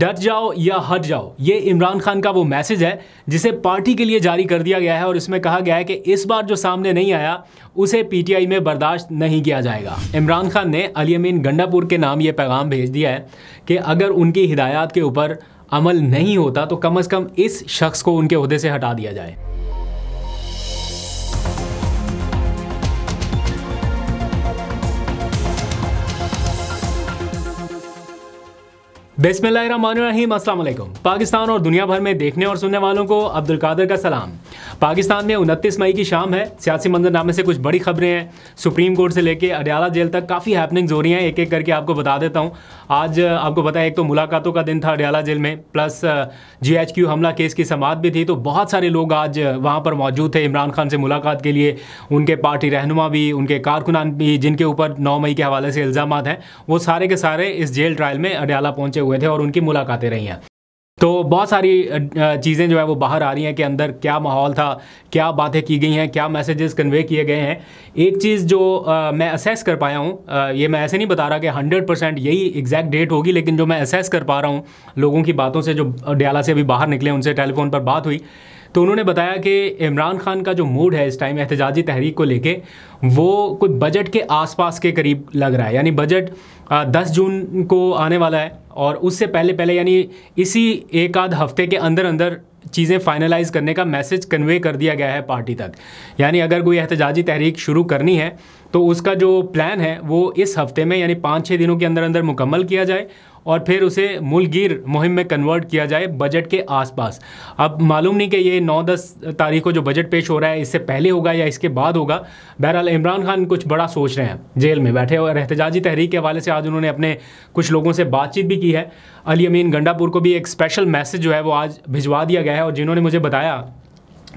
डट जाओ या हट जाओ, ये इमरान खान का वो मैसेज है जिसे पार्टी के लिए जारी कर दिया गया है और इसमें कहा गया है कि इस बार जो सामने नहीं आया उसे पीटीआई में बर्दाश्त नहीं किया जाएगा। इमरान खान ने अली अमीन गंडापुर के नाम ये पैगाम भेज दिया है कि अगर उनकी हिदायत के ऊपर अमल नहीं होता तो कम से कम इस शख्स को उनके ओहदे से हटा दिया जाए। बिस्मिल्लाहिर्रहमानिर्रहीम, अस्सलाम वालेकुम। पाकिस्तान और दुनिया भर में देखने और सुनने वालों को अब्दुल कादिर का सलाम। पाकिस्तान में 29 मई की शाम है। सियासी मंजरनामे से कुछ बड़ी खबरें हैं। सुप्रीम कोर्ट से लेके अडयाला जेल तक काफ़ी हैपनिंग्स हो रही हैं। एक एक करके आपको बता देता हूँ। आज आपको पता है एक तो मुलाकातों का दिन था अडयाला जेल में, प्लस GHQ हमला केस की समाअत भी थी, तो बहुत सारे लोग आज वहाँ पर मौजूद थे इमरान खान से मुलाकात के लिए। उनके पार्टी रहनुमा भी, उनके कारकुनान भी, जिनके ऊपर 9 मई के हवाले से इल्ज़ामात हैं, वो सारे के सारे इस जेल ट्रायल में अडयाला पहुँचे हुए थे और उनकी मुलाकातें रही हैं। तो बहुत सारी चीज़ें जो है वो बाहर आ रही हैं कि अंदर क्या माहौल था, क्या बातें की गई हैं, क्या मैसेजेस कन्वे किए गए हैं। एक चीज़ जो मैं असेस कर पाया हूँ, ये मैं ऐसे नहीं बता रहा कि 100% यही एग्जैक्ट डेट होगी, लेकिन जो मैं असेस कर पा रहा हूँ लोगों की बातों से, जो अडयाला से अभी बाहर निकले, उनसे टेलीफोन पर बात हुई, तो उन्होंने बताया कि इमरान खान का जो मूड है इस टाइम एहतजाजी तहरीक को लेके, वो कोई बजट के आसपास के करीब लग रहा है। यानी बजट 10 जून को आने वाला है और उससे पहले पहले, यानी इसी एक आध हफ्ते के अंदर अंदर चीज़ें फाइनलाइज करने का मैसेज कन्वे कर दिया गया है पार्टी तक। यानी अगर कोई एहतजाजी तहरीक शुरू करनी है तो उसका जो प्लान है वो इस हफ्ते में, यानी 5-6 दिनों के अंदर अंदर मुकम्मल किया जाए और फिर उसे मुल्कगीर मुहिम में कन्वर्ट किया जाए बजट के आसपास। अब मालूम नहीं कि ये 9-10 तारीख को जो बजट पेश हो रहा है इससे पहले होगा या इसके बाद होगा। बहरहाल इमरान खान कुछ बड़ा सोच रहे हैं जेल में बैठे, और एहतजाजी तहरीक के हवाले से आज उन्होंने अपने कुछ लोगों से बातचीत भी की है। अली अमीन गंडापुर को भी एक स्पेशल मैसेज जो है वो आज भिजवा दिया गया है, और जिन्होंने मुझे बताया,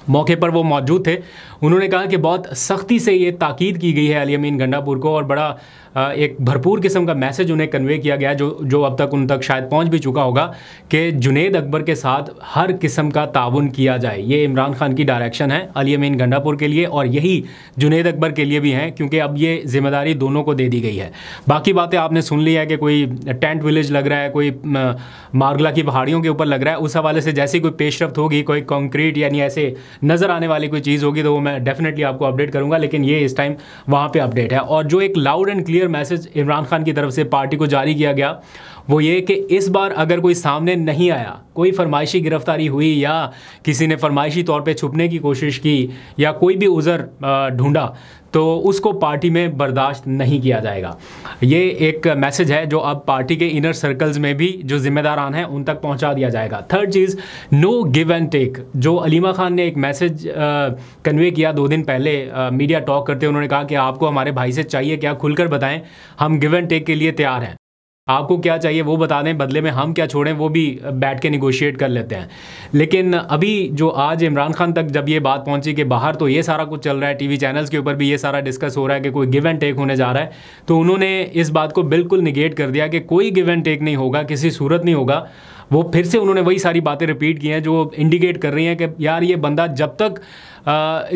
मौके पर वो मौजूद थे, उन्होंने कहा कि बहुत सख्ती से ये ताकीद की गई है अली अमीन गंडापुर को, और बड़ा एक भरपूर किस्म का मैसेज उन्हें कन्वे किया गया जो अब तक उन तक शायद पहुंच भी चुका होगा कि जुनैद अकबर के साथ हर किस्म का ताउन किया जाए। ये इमरान खान की डायरेक्शन है अली अमीन गंडापुर के लिए, और यही जुनैद अकबर के लिए भी हैं, क्योंकि अब ये जिम्मेदारी दोनों को दे दी गई है। बाकी बातें आपने सुन ली है कि कोई टेंट विलेज लग रहा है, कोई मारगला की पहाड़ियों के ऊपर लग रहा है। उस हवाले से जैसी कोई पेशरफ्त होगी, कोई कॉन्क्रीट यानी ऐसे नज़र आने वाली कोई चीज़ होगी, तो वो मैं डेफिनेटली आपको अपडेट करूँगा। लेकिन ये इस टाइम वहाँ पर अपडेट है। और जो एक loud and clear message Imran Khan की तरफ से पार्टी को जारी किया गया वो ये कि इस बार अगर कोई सामने नहीं आया, कोई फरमाइशी गिरफ्तारी हुई या किसी ने फरमाइशी तौर पे छुपने की कोशिश की या कोई भी उज़र ढूंढा, तो उसको पार्टी में बर्दाश्त नहीं किया जाएगा। ये एक मैसेज है जो अब पार्टी के इनर सर्कल्स में भी जो जिम्मेदारान हैं उन तक पहुंचा दिया जाएगा। थर्ड चीज़, नो गिव एंड टेक। जो अलीमा खान ने एक मैसेज कन्वे किया 2 दिन पहले मीडिया टॉक करते, उन्होंने कहा कि आपको हमारे भाई से चाहिए क्या, खुलकर बताएं, हम गिव एंड टेक के लिए तैयार हैं। आपको क्या चाहिए वो बता दें, बदले में हम क्या छोड़ें वो भी बैठ के निगोशिएट कर लेते हैं। लेकिन अभी जो आज इमरान खान तक जब ये बात पहुंची कि बाहर तो ये सारा कुछ चल रहा है, टीवी चैनल्स के ऊपर भी ये सारा डिस्कस हो रहा है कि कोई गिव एंड टेक होने जा रहा है, तो उन्होंने इस बात को बिल्कुल निगेट कर दिया कि कोई गिव एंड टेक नहीं होगा, किसी सूरत नहीं होगा। वो फिर से उन्होंने वही सारी बातें रिपीट की हैं जो इंडिकेट कर रही हैं कि यार ये बंदा जब तक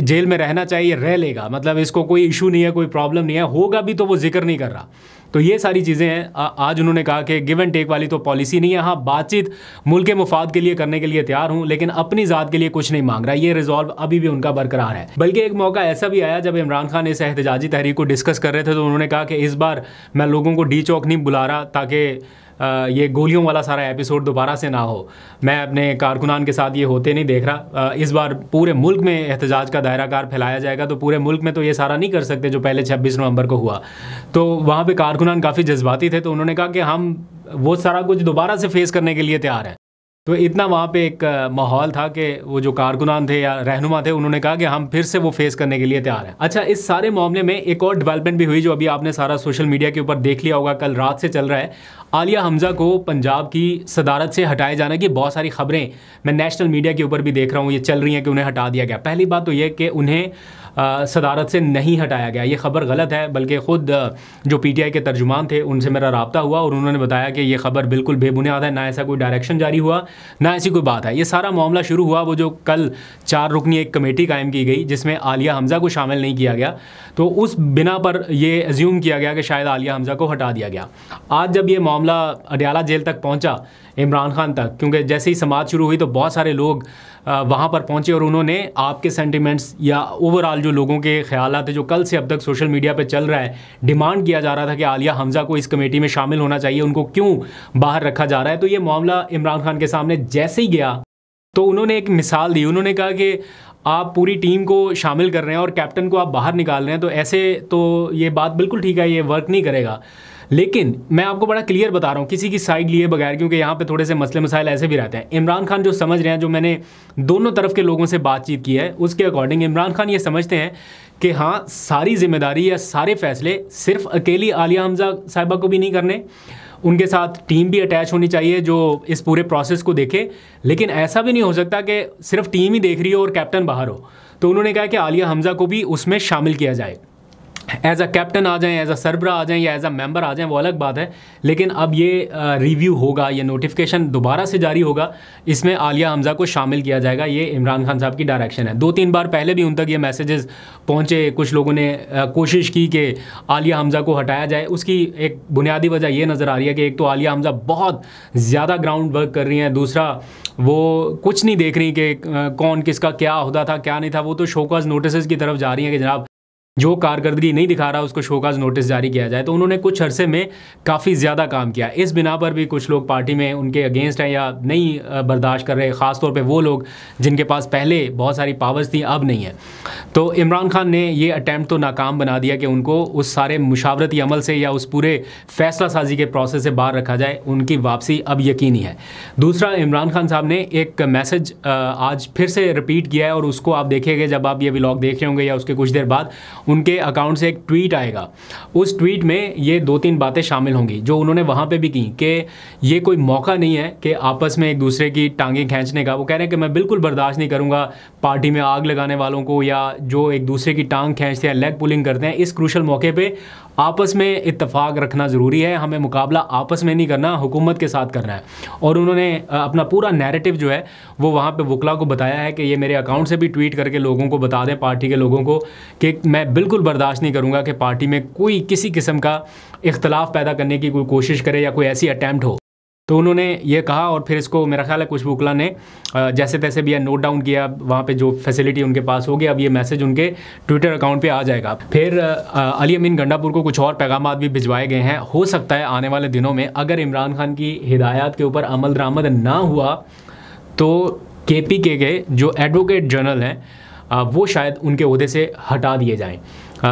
जेल में रहना चाहिए रह लेगा, मतलब इसको कोई इशू नहीं है, कोई प्रॉब्लम नहीं है, होगा भी तो वो जिक्र नहीं कर रहा। तो ये सारी चीज़ें हैं। आज उन्होंने कहा कि गिव एंड टेक वाली तो पॉलिसी नहीं है। हाँ, बातचीत मुल्क के मुफाद के लिए करने के लिए तैयार हूँ, लेकिन अपनी ज़ात के लिए कुछ नहीं मांग रहा। ये रिजॉल्व अभी भी उनका बरकरार है। बल्कि एक मौका ऐसा भी आया जब इमरान खान इस एहतजाजी तहरीक को डिस्कस कर रहे थे, तो उन्होंने कहा कि इस बार मैं लोगों को डी चौक नहीं बुला रहा ताकि ये गोलियों वाला सारा एपिसोड दोबारा से ना हो। मैं अपने कारकुनान के साथ ये होते नहीं देख रहा। इस बार पूरे मुल्क में एहतजाज का दायरा कार फैलाया जाएगा, तो पूरे मुल्क में तो ये सारा नहीं कर सकते जो पहले 26 नवंबर को हुआ। तो वहाँ पे कारकुनान काफ़ी जज्बाती थे, तो उन्होंने कहा कि हम वो सारा कुछ दोबारा से फेस करने के लिए तैयार हैं। तो इतना वहाँ पे एक माहौल था कि वो जो कारकुनान थे या रहनुमा थे, उन्होंने कहा कि हम फिर से वो फेस करने के लिए तैयार हैं। अच्छा, इस सारे मामले में एक और डेवलपमेंट भी हुई जो अभी आपने सारा सोशल मीडिया के ऊपर देख लिया होगा, कल रात से चल रहा है। आलिया हमज़ा को पंजाब की सदारत से हटाए जाने की बहुत सारी खबरें मैं नेशनल मीडिया के ऊपर भी देख रहा हूँ, ये चल रही हैं कि उन्हें हटा दिया गया। पहली बात तो ये कि उन्हें सदारत से नहीं हटाया गया, ये खबर गलत है। बल्कि ख़ुद जो पीटीआई के तर्जुमान थे उनसे मेरा रब्ता हुआ और उन्होंने बताया कि ये खबर बिल्कुल बेबुनियाद है, ना ऐसा कोई डायरेक्शन जारी हुआ, ना ऐसी कोई बात है। ये सारा मामला शुरू हुआ वो जो कल 4 रुकनी एक कमेटी कायम की गई जिसमें आलिया हमज़ा को शामिल नहीं किया गया, तो उस बिना पर यह एज्यूम किया गया कि शायद आलिया हमज़ा को हटा दिया गया। आज जब ये मामला अडयाला जेल तक पहुंचा, इमरान खान तक, क्योंकि जैसे ही समाअत शुरू हुई तो बहुत सारे लोग वहाँ पर पहुँचे और उन्होंने आपके सेंटिमेंट्स या ओवरऑल जो लोगों के ख्यालात थे जो कल से अब तक सोशल मीडिया पे चल रहा है, डिमांड किया जा रहा था कि आलिया हमज़ा को इस कमेटी में शामिल होना चाहिए, उनको क्यों बाहर रखा जा रहा है। तो ये मामला इमरान खान के सामने जैसे ही गया तो उन्होंने एक मिसाल दी। उन्होंने कहा कि आप पूरी टीम को शामिल कर रहे हैं और कैप्टन को आप बाहर निकाल रहे हैं, तो ऐसे तो ये बात बिल्कुल ठीक है, ये वर्क नहीं करेगा। लेकिन मैं आपको बड़ा क्लियर बता रहा हूँ किसी की साइड लिए बगैर, क्योंकि यहाँ पे थोड़े से मसले मसाइल ऐसे भी रहते हैं। इमरान खान जो समझ रहे हैं, जो मैंने दोनों तरफ के लोगों से बातचीत की है उसके अकॉर्डिंग इमरान खान ये समझते हैं कि हाँ, सारी जिम्मेदारी या सारे फैसले सिर्फ अकेली आलिया हमज़ा साहिबा को भी नहीं करने, उनके साथ टीम भी अटैच होनी चाहिए जो इस पूरे प्रोसेस को देखे। लेकिन ऐसा भी नहीं हो सकता कि सिर्फ टीम ही देख रही हो और कैप्टन बाहर हो। तो उन्होंने कहा कि आलिया हमज़ा को भी उसमें शामिल किया जाए, एज अ कैप्टन आ जाएं, एज अ सरबरा आ जाएं या एज अ मेंबर आ जाएं, वो अलग बात है। लेकिन अब ये रिव्यू होगा, ये नोटिफिकेशन दोबारा से जारी होगा, इसमें आलिया हमज़ा को शामिल किया जाएगा। ये इमरान खान साहब की डायरेक्शन है। 2-3 बार पहले भी उन तक ये मैसेजेस पहुँचे, कुछ लोगों ने कोशिश की कि आलिया हमज़ा को हटाया जाए। उसकी एक बुनियादी वजह ये नज़र आ रही है कि एक तो आलिया हमज़ा बहुत ज़्यादा ग्राउंड वर्क कर रही हैं, दूसरा वो कुछ नहीं देख रही कि कौन किसका क्या ओहदा था क्या नहीं था, वो तो शोकाज नोटिस की तरफ जा रही हैं कि जनाब जो कारकर्दगी नहीं दिखा रहा उसको शोकाज नोटिस जारी किया जाए। तो उन्होंने कुछ अरसे में काफ़ी ज़्यादा काम किया। इस बिना पर भी कुछ लोग पार्टी में उनके अगेंस्ट हैं या नहीं बर्दाश्त कर रहे, ख़ास तौर पे वो लोग जिनके पास पहले बहुत सारी पावर्स थी अब नहीं है। तो इमरान खान ने ये अटैम्प्ट तो नाकाम बना दिया कि उनको उस सारे मुशावरती अमल से या उस पूरे फैसला साजी के प्रोसेस से बाहर रखा जाए, उनकी वापसी अब यकीनी है। दूसरा, इमरान खान साहब ने एक मैसेज आज फिर से रिपीट किया है और उसको आप देखेंगे जब आप ये व्लॉग देख रहे होंगे या उसके कुछ देर बाद उनके अकाउंट से एक ट्वीट आएगा। उस ट्वीट में ये 2-3 बातें शामिल होंगी जो उन्होंने वहाँ पे भी की कि ये कोई मौका नहीं है कि आपस में एक दूसरे की टांगें खींचने का। वो कह रहे हैं कि मैं बिल्कुल बर्दाश्त नहीं करूँगा पार्टी में आग लगाने वालों को या जो एक दूसरे की टांग खींचते हैं, लेग पुलिंग करते हैं। इस क्रूशल मौके पर आपस में इत्तेफाक रखना ज़रूरी है। हमें मुकाबला आपस में नहीं करना, हुकूमत के साथ करना है। और उन्होंने अपना पूरा नैरेटिव जो है वो वहाँ पे वकला को बताया है कि ये मेरे अकाउंट से भी ट्वीट करके लोगों को बता दें, पार्टी के लोगों को, कि मैं बिल्कुल बर्दाश्त नहीं करूँगा कि पार्टी में कोई किसी किस्म का इख्तलाफ पैदा करने की कोई कोशिश करे या कोई ऐसी अटैम्प्ट हो। तो उन्होंने ये कहा और फिर इसको मेरा ख्याल है कुछ वकला ने जैसे तैसे भी नोट डाउन किया, वहाँ पे जो फैसिलिटी उनके पास होगी। अब ये मैसेज उनके ट्विटर अकाउंट पे आ जाएगा। फिर अली अमीन गंडापुर को कुछ और पैगाम भी भिजवाए गए हैं। हो सकता है आने वाले दिनों में अगर इमरान खान की हिदायत के ऊपर अमल दरामद ना हुआ तो KPK के जो एडवोकेट जनरल हैं वो शायद उनके ओहदे से हटा दिए जाएँ।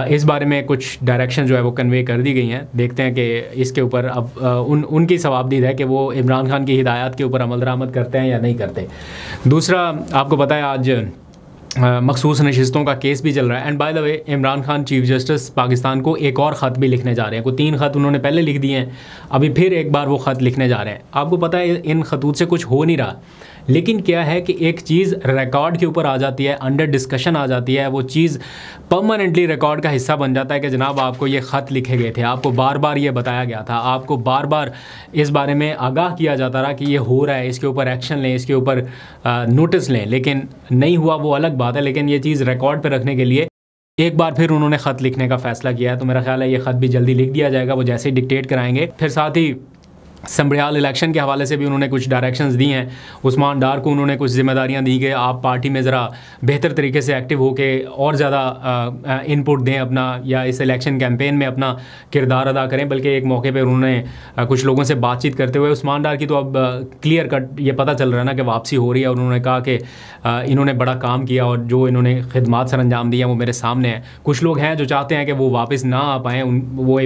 इस बारे में कुछ डायरेक्शन जो है वो कन्वे कर दी गई हैं। देखते हैं कि इसके ऊपर अब उनकी सवाबदीद है कि वो इमरान खान की हिदायत के ऊपर अमल दरामद करते हैं या नहीं करते। दूसरा, आपको पता है आज मखसूस नशिस्तों का केस भी चल रहा है। And by the way, Imran Khan chief justice Pakistan को एक और ख़त भी लिखने जा रहे हैं। कोई 3 ख़त उन्होंने पहले लिख दिए हैं, अभी फिर एक बार वो ख़त लिखने जा रहे हैं। आपको पता है इन खतूत से कुछ हो नहीं रहा, लेकिन क्या है कि एक चीज़ रिकॉर्ड के ऊपर आ जाती है, अंडर डिस्कशन आ जाती है, वो चीज़ परमानेंटली रिकॉर्ड का हिस्सा बन जाता है कि जनाब आपको ये ख़त लिखे गए थे, आपको बार बार ये बताया गया था, आपको बार बार इस बारे में आगाह किया जाता रहा कि ये हो रहा है, इसके ऊपर एक्शन लें, इसके ऊपर नोटिस लें। लेकिन नहीं हुआ वो अलग बात है, लेकिन ये चीज़ रिकॉर्ड पर रखने के लिए एक बार फिर उन्होंने ख़त लिखने का फ़ैसला किया है। तो मेरा ख्याल है ये ख़त भी जल्दी लिख दिया जाएगा, वो जैसे ही डिक्टेट कराएंगे। फिर साथ ही संब्रियाल इलेक्शन के हवाले से भी उन्होंने कुछ डायरेक्शंस दी हैं। उस्मान डार को उन्होंने कुछ जिम्मेदारियां दी कि आप पार्टी में ज़रा बेहतर तरीके से एक्टिव होके और ज़्यादा इनपुट दें अपना, या इस इलेक्शन कैंपेन में अपना किरदार अदा करें। बल्कि एक मौके पर उन्होंने कुछ लोगों से बातचीत करते हुए उस्मान डार की तो अब क्लियर कट ये पता चल रहा है ना कि वापसी हो रही है। और उन्होंने कहा कि इन्होंने बड़ा काम किया और जो इन्होंने खिदमात सर अंजाम दी हैं वो मेरे सामने है। कुछ लोग हैं जो चाहते हैं कि वो वापस ना आ पाएँ, वो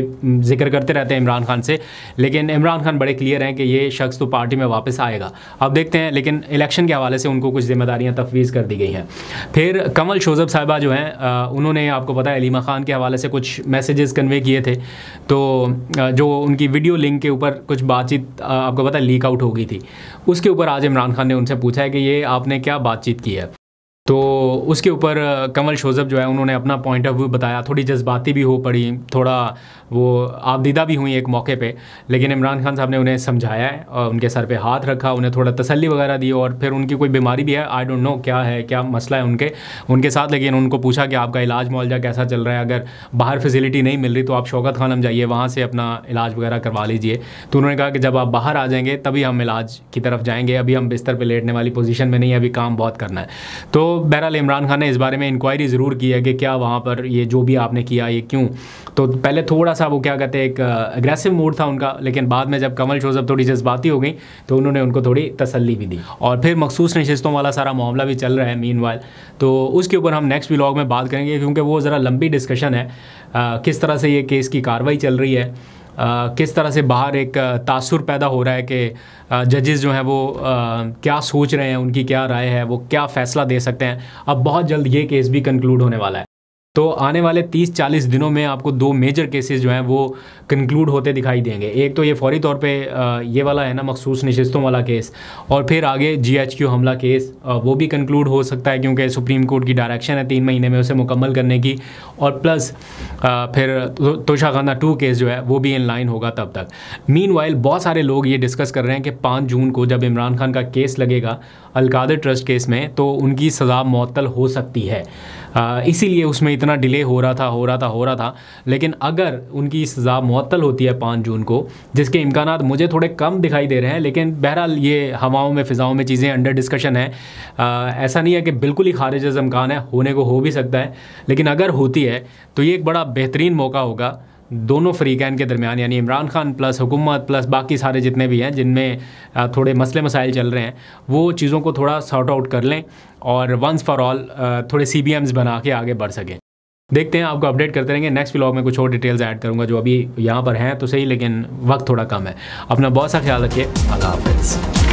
जिक्र करते रहते हैं इमरान खान से, लेकिन इमरान खान बड़े क्लियर हैं कि ये शख्स तो पार्टी में वापस आएगा। अब देखते हैं, लेकिन इलेक्शन के हवाले से उनको कुछ जिम्मेदारियां तफवीज़ कर दी गई हैं। फिर कमल शोज़ब साहिबा जो हैं उन्होंने आपको पता है अलीमा खान के हवाले से कुछ मैसेजेस कन्वे किए थे। तो जो उनकी वीडियो लिंक के ऊपर कुछ बातचीत आपको पता है लीक आउट हो गई थी, उसके ऊपर आज इमरान खान ने उनसे पूछा है कि ये आपने क्या बातचीत की है। तो उसके ऊपर कमल शोज़ब जो है उन्होंने अपना पॉइंट ऑफ व्यू बताया, थोड़ी जज्बाती भी हो पड़ी, थोड़ा वो आबदीदा भी हुई एक मौके पे, लेकिन इमरान खान साहब ने उन्हें समझाया है और उनके सर पे हाथ रखा, उन्हें थोड़ा तसल्ली वगैरह दी, और फिर उनकी कोई बीमारी भी है, आई डोंट नो क्या है, क्या मसला है उनके साथ, लेकिन उनको पूछा कि आपका इलाज मुआवजा कैसा चल रहा है, अगर बाहर फैसिलिटी नहीं मिल रही तो आप शौकत खानम जाइए, वहाँ से अपना इलाज वगैरह करवा लीजिए। तो उन्होंने कहा कि जब आप बाहर आ जाएंगे तभी हम इलाज की तरफ जाएंगे, अभी हम बिस्तर पर लेटने वाली पोजीशन में नहीं है, अभी काम बहुत करना है। तो बहरहाल इमरान खान ने इस बारे में इंक्वायरी ज़रूर की है कि क्या वहाँ पर ये जो भी आपने किया ये क्यों। तो पहले थोड़ा सा वो क्या कहते हैं एक एग्रेसिव मूड था उनका, लेकिन बाद में जब कमल शोज़ब थोड़ी जज्बाती हो गई तो उन्होंने उनको थोड़ी तसल्ली भी दी। और फिर मखसूस नशिस्तों वाला सारा मामला भी चल रहा है मीनवाइल, तो उसके ऊपर हम नेक्स्ट व्लॉग में बात करेंगे, क्योंकि वो ज़रा लंबी डिस्कशन है। किस तरह से ये केस की कार्रवाई चल रही है, किस तरह से बाहर एक तासुर पैदा हो रहा है कि जजेस जो हैं वो क्या सोच रहे हैं, उनकी क्या राय है, वो क्या फ़ैसला दे सकते हैं। अब बहुत जल्द ये केस भी कंक्लूड होने वाला है, तो आने वाले 30-40 दिनों में आपको 2 मेजर केसेस जो हैं वो कंक्लूड होते दिखाई देंगे। एक तो ये फौरी तौर पे ये वाला है ना मखसूस नशिस्तों वाला केस, और फिर आगे GHQ हमला केस वो भी कंक्लूड हो सकता है, क्योंकि सुप्रीम कोर्ट की डायरेक्शन है 3 महीने में उसे मुकम्मल करने की, और प्लस फिर तोशाखाना 2 केस जो है वो भी इन लाइन होगा तब तक। मीनवाइल बहुत सारे लोग ये डिस्कस कर रहे हैं कि 5 जून को जब इमरान खान का केस लगेगा अलकादर ट्रस्ट केस में, तो उनकी सज़ा मुअत्तल हो सकती है, इसीलिए उसमें इतना डिले हो रहा था। लेकिन अगर उनकी सज़ा मुअत्तल होती है 5 जून को, जिसके इम्कानात मुझे थोड़े कम दिखाई दे रहे हैं, लेकिन बहरहाल ये हवाओं में फ़िज़ाओं में चीज़ें अंडर डिस्कशन है। ऐसा नहीं है कि बिल्कुल ही खारिज अज़ इम्कान है, होने को हो भी सकता है, लेकिन अगर होती है तो ये एक बड़ा बेहतरीन मौका होगा दोनों फ़रीक़ैन के दरमियान, यानी इमरान खान प्लस हुकूमत प्लस बाकी सारे जितने भी हैं जिनमें थोड़े मसले मसाइल चल रहे हैं, वो चीज़ों को थोड़ा सॉर्ट आउट कर लें और वंस फॉर ऑल थोड़े CBMs बना के आगे बढ़ सकें। देखते हैं, आपको अपडेट करते रहेंगे। नेक्स्ट व्लॉग में कुछ और डिटेल्स ऐड करूँगा जो अभी यहाँ पर हैं तो सही, लेकिन वक्त थोड़ा कम है। अपना बहुत सा ख्याल रखिए। अल्लाह हाफ़िज़।